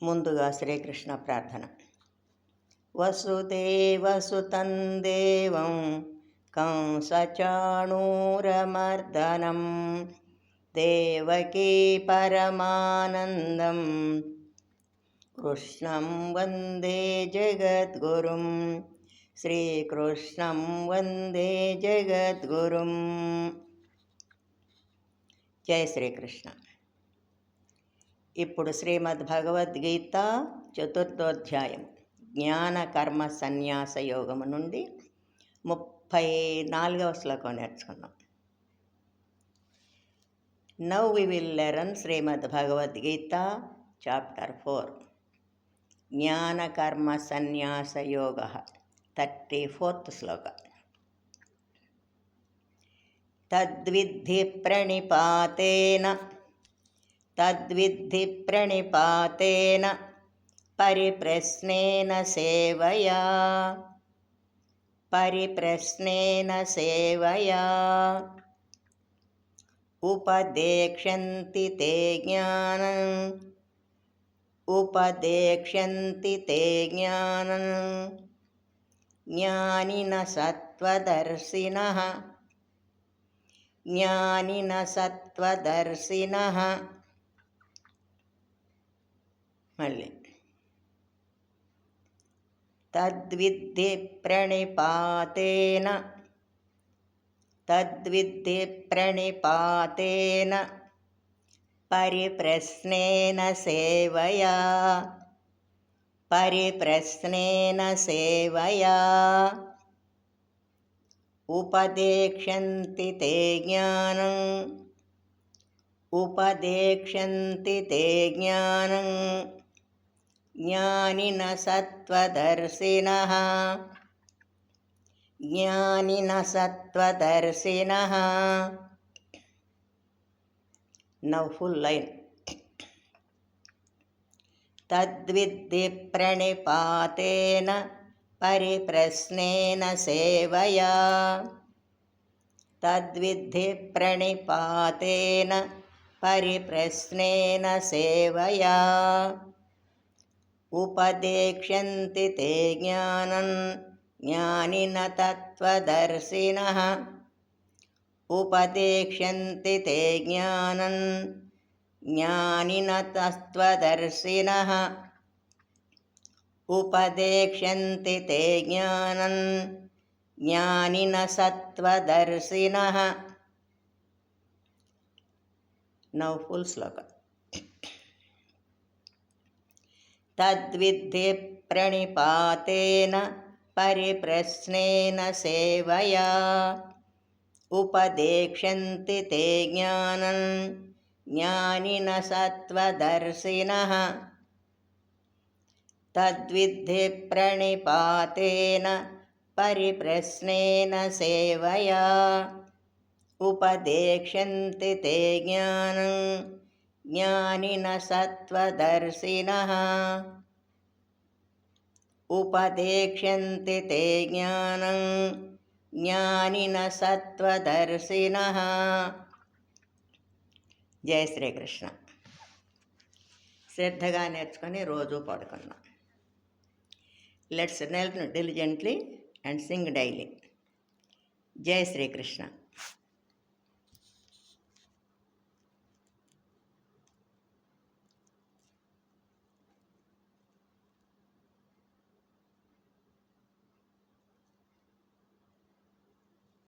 ముందుగా శ్రీకృష్ణ ప్రార్థన. వసుదేవసుతం దేవం కంసచాణూరమర్దనం దేవకీ పరమానందం కృష్ణం వందే జగద్గురుం. శ్రీకృష్ణం వందే జగద్గురుం. జై శ్రీకృష్ణ. ఇప్పుడు శ్రీమద్ భగవద్గీత 4వ అధ్యాయం జ్ఞాన కర్మ సన్యాస యోగము నుండి 34వ శ్లోకం నేర్చుకున్నాం. Now we will learn Shrimad Bhagavad Gita chapter 4 Jnana కర్మ సన్యాస యోగ 34వ శ్లోక. తద్విద్ధి ప్రణిపాతేన పరిప్రశ్నేన సేవయా ఉపదేక్ష్యంతి తే జ్ఞానం జ్ఞానినః సత్వదర్శినః. మళ్ళీ తద్విద్ధి ప్రణిపాతేన పరిప్రశ్నేన సేవయా ఉపదేక్ష్యంతి తే జ్ఞానం జ్ఞానినః సత్వదర్శినః. Now full line. తద్విద్ధి ప్రణిపాతేన పరిప్రశ్నేన సేవయా ఉపదేక్ష్యంతి తే జ్ఞానం జ్ఞానినః తత్వదర్శినః. నౌ ఫుల్ శ్లోక. తద్విద్ధి ప్రణిపాతేన పరిప్రశ్నేన సేవయా ఉపదేక్ష్యంతి తే జ్ఞానం జ్ఞానినః సత్వదర్శినః. తద్విద్ధి ప్రణిపాతేన పరిప్రశ్నేన సేవయా ఉపదేక్ష్యంతి తే జ్ఞానం జ్ఞానినః సత్వదర్శినః. జై శ్రీకృష్ణ. శ్రద్ధగా నేర్చుకొని రోజు పాడుకున్నాం. Let's learn diligently and sing daily. జై శ్రీకృష్ణ.